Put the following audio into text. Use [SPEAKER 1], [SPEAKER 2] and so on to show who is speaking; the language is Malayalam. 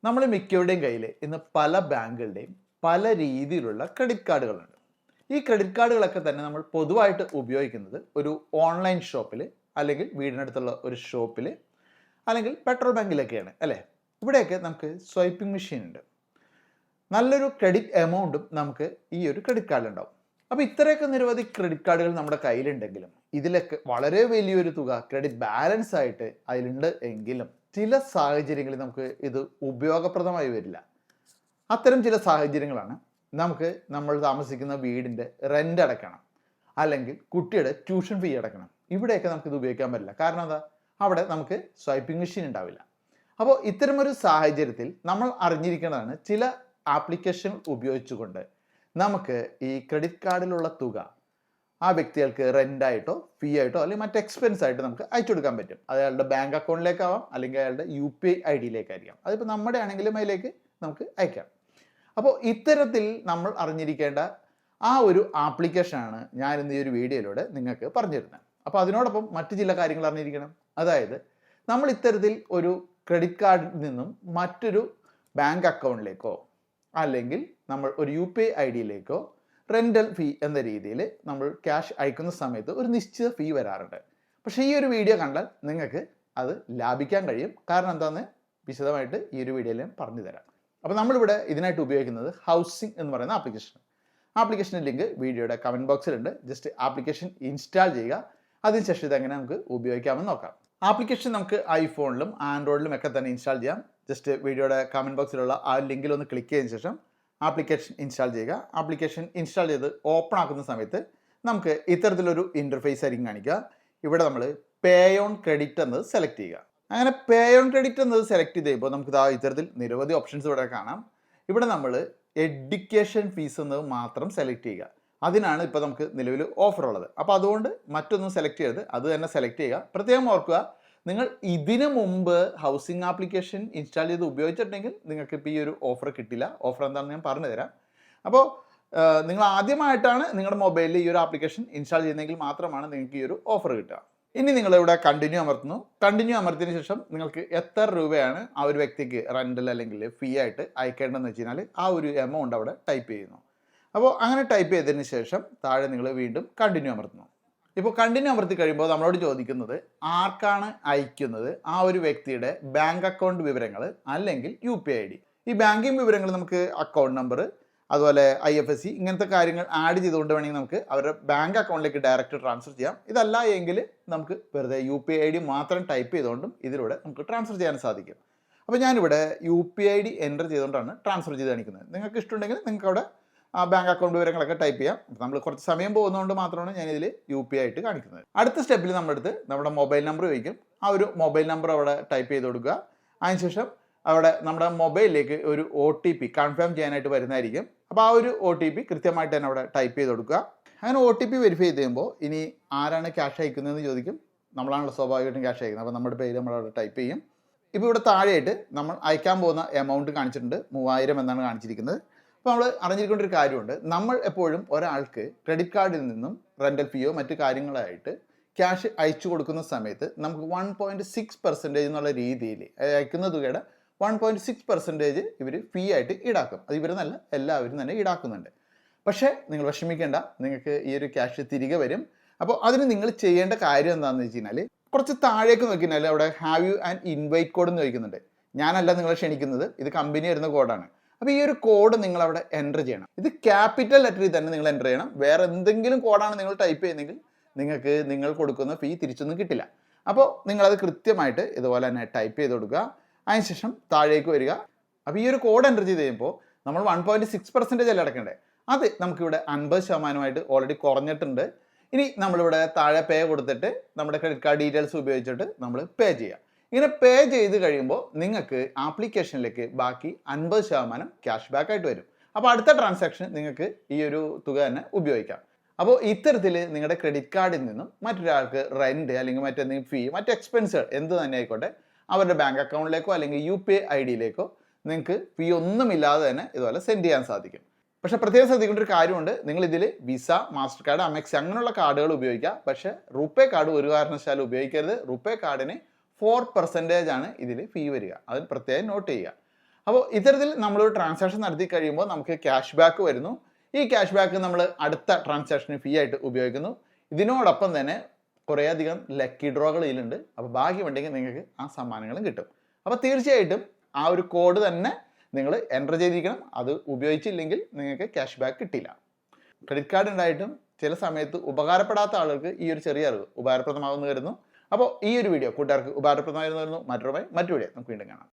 [SPEAKER 1] നമ്മൾ മിക്കവരുടെയും കയ്യിൽ ഇന്ന് പല ബാങ്കുകളുടെയും പല രീതിയിലുള്ള ക്രെഡിറ്റ് കാർഡുകളുണ്ട്. ഈ ക്രെഡിറ്റ് കാർഡുകളൊക്കെ തന്നെ നമ്മൾ പൊതുവായിട്ട് ഉപയോഗിക്കുന്നത് ഒരു ഓൺലൈൻ ഷോപ്പിൽ, അല്ലെങ്കിൽ വീടിനടുത്തുള്ള ഒരു ഷോപ്പിൽ, അല്ലെങ്കിൽ പെട്രോൾ ബാങ്കിലൊക്കെയാണ് അല്ലേ. ഇവിടെയൊക്കെ നമുക്ക് സ്വൈപ്പിംഗ് മെഷീൻ ഉണ്ട്. നല്ലൊരു ക്രെഡിറ്റ് എമൗണ്ടും നമുക്ക് ഈ ഒരു ക്രെഡിറ്റ് കാർഡിലുണ്ടാവും. അപ്പോൾ ഇത്രയൊക്കെ നിരവധി ക്രെഡിറ്റ് കാർഡുകൾ നമ്മുടെ കയ്യിലുണ്ടെങ്കിലും ഇതിലൊക്കെ വളരെ വലിയൊരു തുക ക്രെഡിറ്റ് ബാലൻസ് ആയിട്ട് അതിലുണ്ട് എങ്കിലും ചില സാഹചര്യങ്ങളിൽ നമുക്ക് ഇത് ഉപയോഗപ്രദമായി വരില്ല. അത്തരം ചില സാഹചര്യങ്ങളാണ് നമുക്ക് നമ്മൾ താമസിക്കുന്ന വീടിൻ്റെ റെൻ്റ് അടയ്ക്കണം, അല്ലെങ്കിൽ കുട്ടിയുടെ ട്യൂഷൻ ഫീ അടയ്ക്കണം. ഇവിടെയൊക്കെ നമുക്കിത് ഉപയോഗിക്കാൻ പറ്റില്ല. കാരണം എന്താ? അവിടെ നമുക്ക് സ്വൈപ്പിംഗ് മെഷീൻ ഉണ്ടാവില്ല. അപ്പോൾ ഇത്തരമൊരു സാഹചര്യത്തിൽ നമ്മൾ അറിഞ്ഞിരിക്കേണ്ടതാണ് ചില ആപ്ലിക്കേഷൻ ഉപയോഗിച്ചുകൊണ്ട് നമുക്ക് ഈ ക്രെഡിറ്റ് കാർഡിലുള്ള തുക ആ വ്യക്തികൾക്ക് റെൻ്റായിട്ടോ ഫീ ആയിട്ടോ അല്ലെങ്കിൽ മറ്റ് എക്സ്പെൻസ് ആയിട്ട് നമുക്ക് അയച്ചു കൊടുക്കാൻ പറ്റും. അത് അയാളുടെ ബാങ്ക് അക്കൗണ്ടിലേക്കാവാം, അല്ലെങ്കിൽ അയാളുടെ UPI ID-യിലേക്കായിരിക്കാം. അതിപ്പോൾ നമ്മുടെ ആണെങ്കിലും അതിലേക്ക് നമുക്ക് അയക്കാം. അപ്പോൾ ഇത്തരത്തിൽ നമ്മൾ അറിഞ്ഞിരിക്കേണ്ട ആ ഒരു ആപ്ലിക്കേഷനാണ് ഞാൻ ഇന്ന് ഈ ഒരു വീഡിയോയിലൂടെ നിങ്ങൾക്ക് പറഞ്ഞു തരുന്നത്. അപ്പോൾ അതിനോടൊപ്പം മറ്റു ചില കാര്യങ്ങൾ അറിഞ്ഞിരിക്കണം. അതായത് നമ്മൾ ഇത്തരത്തിൽ ഒരു ക്രെഡിറ്റ് കാർഡിൽ നിന്നും മറ്റൊരു ബാങ്ക് അക്കൗണ്ടിലേക്കോ അല്ലെങ്കിൽ നമ്മൾ ഒരു UPI ID-യിലേക്കോ റെൻ്റൽ ഫീ എന്ന രീതിയിൽ നമ്മൾ ക്യാഷ് അയക്കുന്ന സമയത്ത് ഒരു നിശ്ചിത ഫീ വരാറുണ്ട്. പക്ഷേ ഈ ഒരു വീഡിയോ കണ്ടാൽ നിങ്ങൾക്ക് അത് ലാഭിക്കാൻ കഴിയും. കാരണം എന്താണെന്ന് വിശദമായിട്ട് ഈ ഒരു വീഡിയോയിൽ ഞാൻ പറഞ്ഞു തരാം. അപ്പോൾ നമ്മളിവിടെ ഇതിനായിട്ട് ഉപയോഗിക്കുന്നത് ഹൗസിംഗ് എന്ന് പറയുന്ന ആപ്ലിക്കേഷൻ്റെ ലിങ്ക് വീഡിയോയുടെ കമൻറ്റ് ബോക്സിലുണ്ട്. ജസ്റ്റ് ആപ്ലിക്കേഷൻ ഇൻസ്റ്റാൾ ചെയ്യുക. അതിനുശേഷം ഇതെങ്ങനെ നമുക്ക് ഉപയോഗിക്കാമെന്ന് നോക്കാം. ആപ്ലിക്കേഷൻ നമുക്ക് ഐഫോണിലും ആൻഡ്രോയിഡിലും ഒക്കെ തന്നെ ഇൻസ്റ്റാൾ ചെയ്യാം. ജസ്റ്റ് വീഡിയോയുടെ കമൻറ്റ് ബോക്സിലുള്ള ആ ലിങ്കിൽ ഒന്ന് ക്ലിക്ക് ചെയ്തതിന് ശേഷം ആപ്ലിക്കേഷൻ ഇൻസ്റ്റാൾ ചെയ്യുക. ആപ്ലിക്കേഷൻ ഇൻസ്റ്റാൾ ചെയ്ത് ഓപ്പൺ ആക്കുന്ന സമയത്ത് നമുക്ക് ഇത്തരത്തിലൊരു ഇൻ്റർഫേസ് ആയിരിക്കും കാണിക്കുക. ഇവിടെ നമ്മൾ പേ ഓൺ ക്രെഡിറ്റ് എന്നത് സെലക്ട് ചെയ്യുക. അങ്ങനെ പേ ഓൺ ക്രെഡിറ്റ് എന്നത് സെലക്ട് ചെയ്ത് കഴിയുമ്പോൾ നമുക്ക് ഇത്തരത്തിൽ നിരവധി ഓപ്ഷൻസ് ഇവിടെ കാണാം. ഇവിടെ നമ്മൾ എഡ്യൂക്കേഷൻ ഫീസ് എന്നത് മാത്രം സെലക്ട് ചെയ്യുക. അതിനാണ് ഇപ്പോൾ നമുക്ക് നിലവിൽ ഓഫർ ഉള്ളത്. അപ്പോൾ അതുകൊണ്ട് മറ്റൊന്നും സെലക്ട് ചെയ്യരുത്, അത് തന്നെ സെലക്ട് ചെയ്യുക. പ്രത്യേകം ഓർക്കുക, നിങ്ങൾ ഇതിനു മുമ്പ് ഹൗസിംഗ് ആപ്ലിക്കേഷൻ ഇൻസ്റ്റാൾ ചെയ്ത് ഉപയോഗിച്ചിട്ടുണ്ടെങ്കിൽ നിങ്ങൾക്ക് ഇപ്പോൾ ഈ ഒരു ഓഫർ കിട്ടില്ല. ഓഫർ എന്താണെന്ന് ഞാൻ പറഞ്ഞു തരാം. അപ്പോൾ നിങ്ങൾ ആദ്യമായിട്ടാണ് നിങ്ങളുടെ മൊബൈലിൽ ഈ ഒരു ആപ്ലിക്കേഷൻ ഇൻസ്റ്റാൾ ചെയ്യുന്നതെങ്കിൽ മാത്രമാണ് നിങ്ങൾക്ക് ഈ ഒരു ഓഫർ കിട്ടുക. ഇനി നിങ്ങളിവിടെ കണ്ടിന്യൂ അമർത്തുന്നു. കണ്ടിന്യൂ അമർത്തിയതിന് ശേഷം നിങ്ങൾക്ക് എത്ര രൂപയാണ് ആ ഒരു വ്യക്തിക്ക് റെൻ്റൽ അല്ലെങ്കിൽ ഫീ ആയിട്ട് അയക്കേണ്ടതെന്ന് വെച്ച് കഴിഞ്ഞാൽ ആ ഒരു എമൗണ്ട് അവിടെ ടൈപ്പ് ചെയ്യുന്നു. അപ്പോൾ അങ്ങനെ ടൈപ്പ് ചെയ്തതിന് ശേഷം താഴെ നിങ്ങൾ വീണ്ടും കണ്ടിന്യൂ അമർത്തുന്നു. ഇപ്പോൾ കണ്ടിന്യൂ അമർത്തി കഴിയുമ്പോൾ നമ്മളോട് ചോദിക്കുന്നത് ആർക്കാണ് അയക്കുന്നത് ആ ഒരു വ്യക്തിയുടെ ബാങ്ക് അക്കൗണ്ട് വിവരങ്ങൾ അല്ലെങ്കിൽ UPI ID. ഈ ബാങ്കിങ് വിവരങ്ങൾ നമുക്ക് അക്കൗണ്ട് നമ്പർ, അതുപോലെ IFSC ഇങ്ങനത്തെ കാര്യങ്ങൾ ആഡ് ചെയ്തുകൊണ്ട് വേണമെങ്കിൽ നമുക്ക് അവരുടെ ബാങ്ക് അക്കൗണ്ടിലേക്ക് ഡയറക്റ്റ് ട്രാൻസ്ഫർ ചെയ്യാം. ഇതല്ല എങ്കിൽ നമുക്ക് വെറുതെ UPI ID മാത്രം ടൈപ്പ് ചെയ്തുകൊണ്ടും ഇതിലൂടെ നമുക്ക് ട്രാൻസ്ഫർ ചെയ്യാൻ സാധിക്കും. അപ്പോൾ ഞാനിവിടെ UPI ID എൻ്റർ ചെയ്തുകൊണ്ടാണ് ട്രാൻസ്ഫർ ചെയ്ത് കാണിക്കുന്നത്. നിങ്ങൾക്ക് ഇഷ്ടമുണ്ടെങ്കിൽ നിങ്ങൾക്ക് അവിടെ ആ ബാങ്ക് അക്കൗണ്ട് വിവരങ്ങളൊക്കെ ടൈപ്പ് ചെയ്യാം. നമ്മൾ കുറച്ച് സമയം പോകുന്നതുകൊണ്ട് മാത്രമാണ് ഞാനിതിൽ UPI ആയിട്ട് കാണിക്കുന്നത്. അടുത്ത സ്റ്റെപ്പിൽ നമ്മുടെ മൊബൈൽ നമ്പർ ചോദിക്കും. ആ ഒരു മൊബൈൽ നമ്പർ അവിടെ ടൈപ്പ് ചെയ്ത് കൊടുക്കുക. അതിനുശേഷം അവിടെ നമ്മുടെ മൊബൈലിലേക്ക് ഒരു OTP കൺഫേം ചെയ്യാനായിട്ട് വരുന്നതായിരിക്കും. അപ്പോൾ ആ ഒരു OTP കൃത്യമായിട്ട് തന്നെ അവിടെ ടൈപ്പ് ചെയ്ത് കൊടുക്കുക. അങ്ങനെ OTP വെരിഫൈ ചെയ്ത് കഴിയുമ്പോൾ ഇനി ആരാണ് ക്യാഷ് അയക്കുന്നതെന്ന് ചോദിക്കും. നമ്മളാണല്ലോ സ്വാഭാവികമായിട്ടും ക്യാഷ് അയക്കുന്നത്. അപ്പോൾ നമ്മുടെ പേര് നമ്മളവിടെ ടൈപ്പ് ചെയ്യും. ഇപ്പോൾ ഇവിടെ താഴെയായിട്ട് നമ്മൾ അയക്കാൻ പോകുന്ന എമൗണ്ട് കാണിച്ചിട്ടുണ്ട്. 3000 എന്നാണ് കാണിച്ചിരിക്കുന്നത്. അപ്പോൾ നമ്മൾ അറിഞ്ഞിരിക്കേണ്ട ഒരു കാര്യമുണ്ട്. നമ്മൾ എപ്പോഴും ഒരാൾക്ക് ക്രെഡിറ്റ് കാർഡിൽ നിന്നും റെൻ്റൽ ഫീയോ മറ്റു കാര്യങ്ങളായിട്ട് ക്യാഷ് അയച്ചു കൊടുക്കുന്ന സമയത്ത് നമുക്ക് 1.6% എന്നുള്ള രീതിയിൽ അയക്കുന്ന തുകയുടെ 1.6% ഇവർ ഫീ ആയിട്ട് ഈടാക്കും. അത് ഇവരെന്നല്ല, എല്ലാവരും തന്നെ ഈടാക്കുന്നുണ്ട്. പക്ഷേ നിങ്ങൾ വിഷമിക്കേണ്ട, നിങ്ങൾക്ക് ഈ ഒരു ക്യാഷ് തിരികെ വരും. അപ്പോൾ അതിന് നിങ്ങൾ ചെയ്യേണ്ട കാര്യം എന്താണെന്ന് വെച്ച് കഴിഞ്ഞാൽ കുറച്ച് താഴേക്ക് നോക്കിയാൽ അവിടെ have you and invite code എന്ന് ചോദിക്കുന്നുണ്ട്. ഞാനല്ല നിങ്ങളെ ക്ഷണിക്കുന്നത്, ഇത് കമ്പനി വരുന്ന കോഡാണ്. അപ്പോൾ ഈ ഒരു കോഡ് നിങ്ങൾ അവിടെ എൻ്റർ ചെയ്യണം. ഇത് ക്യാപിറ്റൽ ലെറ്ററിൽ തന്നെ നിങ്ങൾ എൻ്റർ ചെയ്യണം. വേറെ എന്തെങ്കിലും കോഡാണ് നിങ്ങൾ ടൈപ്പ് ചെയ്യുന്നതെങ്കിൽ നിങ്ങൾക്ക് നിങ്ങൾ കൊടുക്കുന്ന ഫീ തിരിച്ചൊന്നും കിട്ടില്ല. അപ്പോൾ നിങ്ങളത് കൃത്യമായിട്ട് ഇതുപോലെ തന്നെ ടൈപ്പ് ചെയ്ത് കൊടുക്കുക. അതിനുശേഷം താഴേക്ക് വരിക. അപ്പോൾ ഈ ഒരു കോഡ് എൻ്റർ ചെയ്ത് കഴിയുമ്പോൾ നമ്മൾ 1.6% അല്ല അടക്കേണ്ടത്. അത് നമുക്കിവിടെ 50% ഓൾറെഡി കുറഞ്ഞിട്ടുണ്ട്. ഇനി നമ്മളിവിടെ താഴെ പേ കൊടുത്തിട്ട് നമ്മുടെ ക്രെഡിറ്റ് കാർഡ് ഡീറ്റെയിൽസ് ഉപയോഗിച്ചിട്ട് നമ്മൾ പേ ചെയ്യുക. ഇങ്ങനെ പേ ചെയ്ത് കഴിയുമ്പോൾ നിങ്ങൾക്ക് ആപ്ലിക്കേഷനിലേക്ക് ബാക്കി 50% ക്യാഷ് ബാക്ക് ആയിട്ട് വരും. അപ്പോൾ അടുത്ത ട്രാൻസാക്ഷൻ നിങ്ങൾക്ക് ഈ ഒരു തുക തന്നെ ഉപയോഗിക്കാം. അപ്പോൾ ഇത്തരത്തിൽ നിങ്ങളുടെ ക്രെഡിറ്റ് കാർഡിൽ നിന്നും മറ്റൊരാൾക്ക് റെൻറ്റ് അല്ലെങ്കിൽ മറ്റെന്തെങ്കിലും ഫീ, മറ്റ് എക്സ്പെൻസുകൾ എന്ത് തന്നെ ആയിക്കോട്ടെ അവരുടെ ബാങ്ക് അക്കൗണ്ടിലേക്കോ അല്ലെങ്കിൽ UPI ID-യിലേക്കോ നിങ്ങൾക്ക് ഫീ ഒന്നുമില്ലാതെ തന്നെ ഇതുപോലെ സെൻഡ് ചെയ്യാൻ സാധിക്കും. പക്ഷേ പ്രത്യേകം ശ്രദ്ധിക്കേണ്ട ഒരു കാര്യമുണ്ട്. നിങ്ങൾ ഇതിൽ വിസ, മാസ്റ്റർ കാർഡ്, അമെക്സ് അങ്ങനെയുള്ള കാർഡുകൾ ഉപയോഗിക്കുക. പക്ഷേ റുപേ കാർഡ് ഒരു കാരണവശാലും ഉപയോഗിക്കരുത്. റുപേ കാർഡിന് 4% ആണ് ഇതിൽ ഫീ വരിക. അത് പ്രത്യേകം നോട്ട് ചെയ്യുക. അപ്പോൾ ഇത്തരത്തിൽ നമ്മളൊരു ട്രാൻസാക്ഷൻ നടത്തി കഴിയുമ്പോൾ നമുക്ക് ക്യാഷ് ബാക്ക് വരുന്നു. ഈ ക്യാഷ് ബാക്ക് നമ്മൾ അടുത്ത ട്രാൻസാക്ഷന് ഫീ ആയിട്ട് ഉപയോഗിക്കുന്നു. ഇതിനോടൊപ്പം തന്നെ കുറേയധികം ലക്കി ഡ്രോകൾ ഇതിലുണ്ട്. അപ്പോൾ ഭാഗ്യമുണ്ടെങ്കിൽ നിങ്ങൾക്ക് ആ സമ്മാനങ്ങളും കിട്ടും. അപ്പോൾ തീർച്ചയായിട്ടും ആ ഒരു കോഡ് തന്നെ നിങ്ങൾ എൻ്റർ ചെയ്തിരിക്കണം. അത് ഉപയോഗിച്ചില്ലെങ്കിൽ നിങ്ങൾക്ക് ക്യാഷ് ബാക്ക് കിട്ടില്ല. ക്രെഡിറ്റ് കാർഡ് ഉണ്ടായിട്ടും ചില സമയത്ത് ഉപകാരപ്പെടാത്ത ആളുകൾക്ക് ഈ ഒരു ചെറിയ അറിവ് ഉപകാരപ്രദമാകുമെന്ന് കരുതുന്നു. അപ്പോൾ ഈ ഒരു വീഡിയോ കൂട്ടുകാർക്ക് ഉപകാരപ്രദമായിരുന്നു. മറ്റൊരു വീഡിയോ നമുക്ക് വീണ്ടും കാണാം.